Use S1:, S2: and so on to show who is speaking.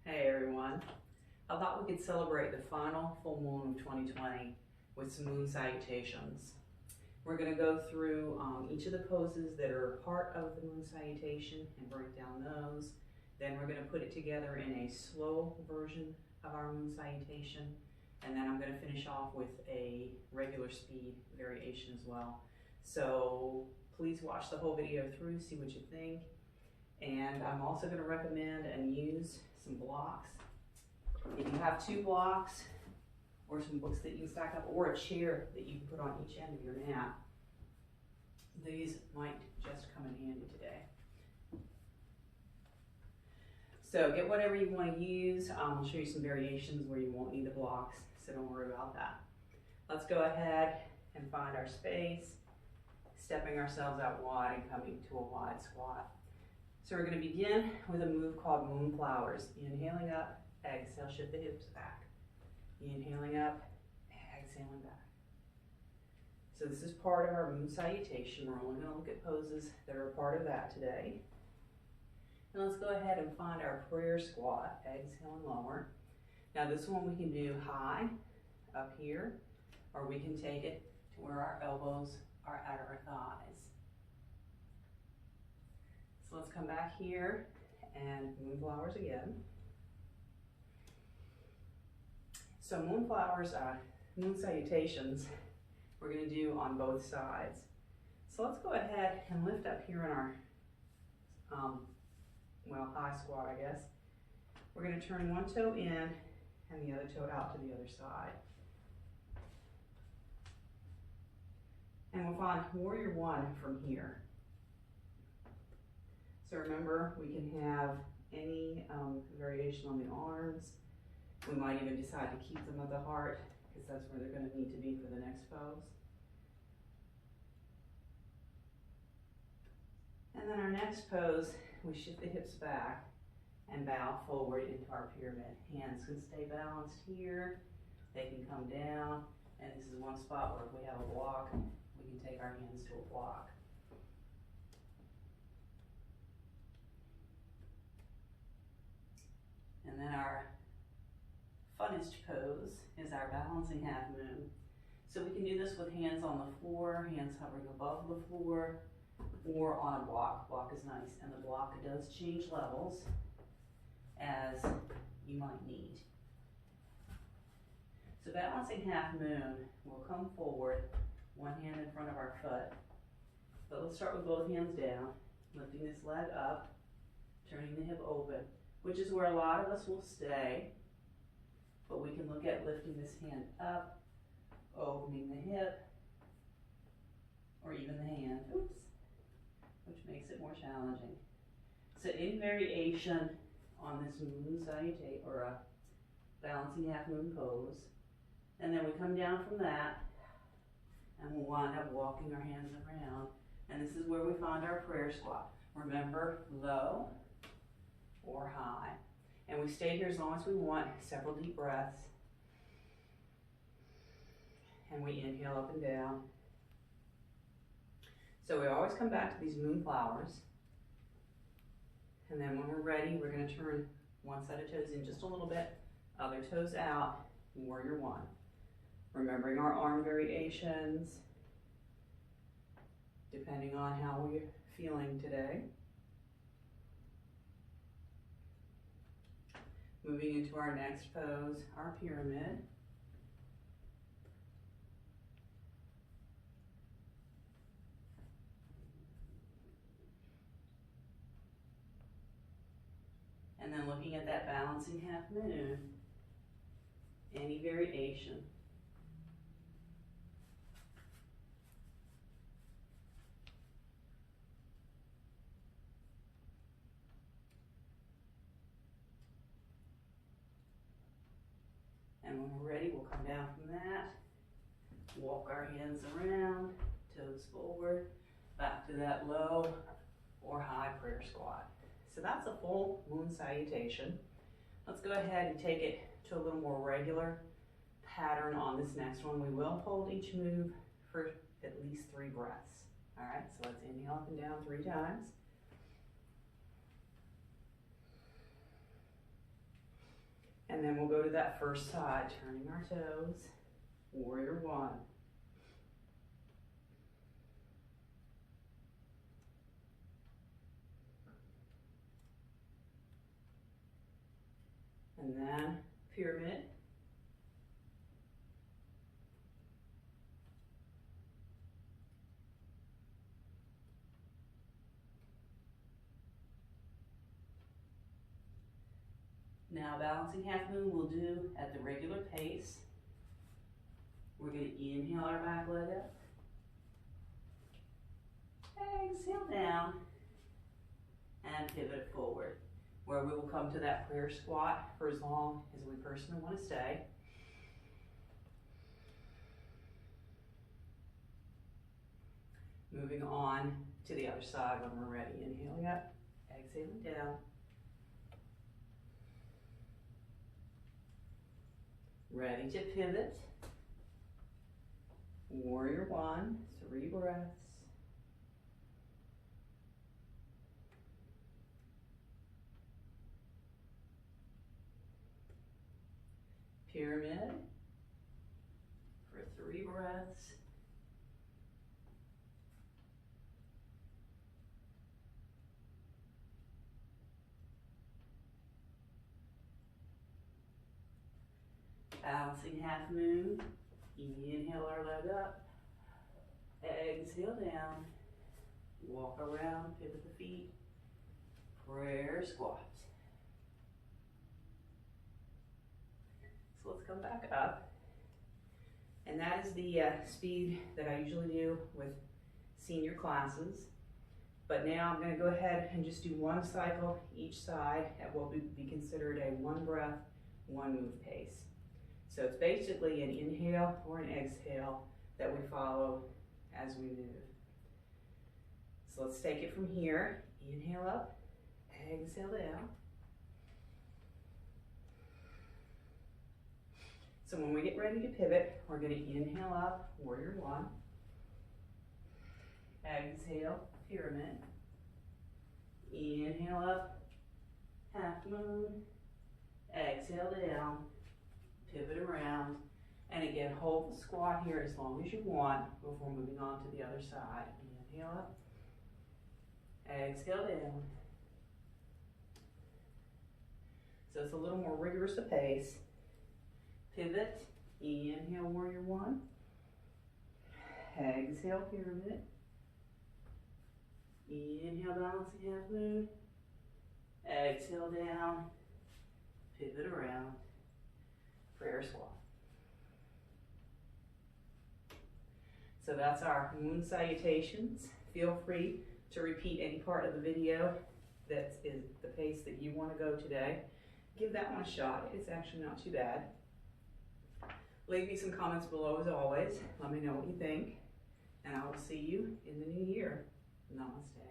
S1: Hey everyone. I thought we could celebrate the final full moon of 2020 with some moon salutations. We're going to go through each of the poses that are part of the moon salutation and break down those. Then we're going to put it together in a slow version of our moon salutation. And then I'm going to finish off with a regular speed variation as well. So please watch the whole video through, see what you think. And I'm also going to recommend and use some blocks. If you have 2 blocks or some books that you can stack up or a chair that you can put on each end of your mat, these might just come in handy today. So get whatever you want to use. I'll show you some variations where you won't need the blocks, so don't worry about that. Let's go ahead and find our space, stepping ourselves out wide and coming to a wide squat. So we're going to begin with a move called moonflowers. Inhaling up, exhale, shift the hips back. Inhaling up, exhaling back. So this is part of our moon salutation. We're only going to look at poses that are part of that today. And let's go ahead and find our prayer squat, exhale and lower. Now this one we can do high up here, or we can take it to where our elbows are at our thighs. So let's come back here and moonflowers again. So moonflowers, moon salutations, we're going to do on both sides. So let's go ahead and lift up here in our, high squat, I guess. We're going to turn one toe in and the other toe out to the other side. And we'll find warrior one from here. So remember, we can have any variation on the arms. We might even decide to keep them at the heart because that's where they're going to need to be for the next pose. And then our next pose, we shift the hips back and bow forward into our pyramid. Hands can stay balanced here. They can come down. And this is one spot where if we have a block, we can take our hands to a block. And then our funnest pose is our balancing half moon. So we can do this with hands on the floor, hands hovering above the floor, or on a block. Block is nice, and the block does change levels as you might need. So balancing half moon, we'll come forward, one hand in front of our foot. But let's start with both hands down, lifting this leg up, turning the hip open, which is where a lot of us will stay. But we can look at lifting this hand up, opening the hip, or even the hand, which makes it more challenging. So in variation on this moon salutation, or a balancing half moon pose, and then we come down from that, and we'll wind up walking our hands around, and this is where we find our prayer squat. Remember, low or high. And we stay here as long as we want, several deep breaths. And we inhale up and down. So we always come back to these moonflowers. And then when we're ready, we're going to turn one set of toes in just a little bit, other toes out, warrior one. Remembering our arm variations, depending on how we're feeling today. Moving into our next pose, our pyramid. And then looking at that balancing half moon, any variation. And when we're ready, we'll come down from that, walk our hands around, toes forward, back to that low or high prayer squat. So that's a full moon salutation. Let's go ahead and take it to a little more regular pattern on this next one. We will hold each move for at least 3 breaths. All right, so let's inhale up and down 3 times. And then we'll go to that first side, turning our toes, warrior one. And then pyramid. Now balancing half moon we'll do at the regular pace. We're going to inhale our back leg up. Exhale down and pivot forward, where we will come to that prayer squat for as long as we personally want to stay. Moving on to the other side when we're ready. Inhaling up, exhaling down. Ready to pivot. Warrior one, 3 breaths. Pyramid for 3 breaths. Balancing half moon. Inhale our leg up. Exhale down. Walk around, pivot the feet. Prayer squat. So let's come back up. And that is the speed that I usually do with senior classes. But now I'm going to go ahead and just do 1 cycle each side at what would be considered a 1 breath, 1 move pace. So it's basically an inhale or an exhale that we follow as we move. So let's take it from here. Inhale up, exhale down. So when we get ready to pivot, we're going to inhale up, warrior one. Exhale, pyramid. Inhale up, half moon. Exhale down, pivot around. And again, hold the squat here as long as you want before moving on to the other side. Inhale up, exhale down. So it's a little more rigorous a pace. Pivot, inhale, warrior one. Exhale, pyramid. Inhale, balancing half moon. Exhale down, pivot around, prayer squat. So that's our moon salutations. Feel free to repeat any part of the video that is the pace that you want to go today. Give that one a shot. It's actually not too bad. Leave me some comments below as always. Let me know what you think. And I will see you in the new year. Namaste.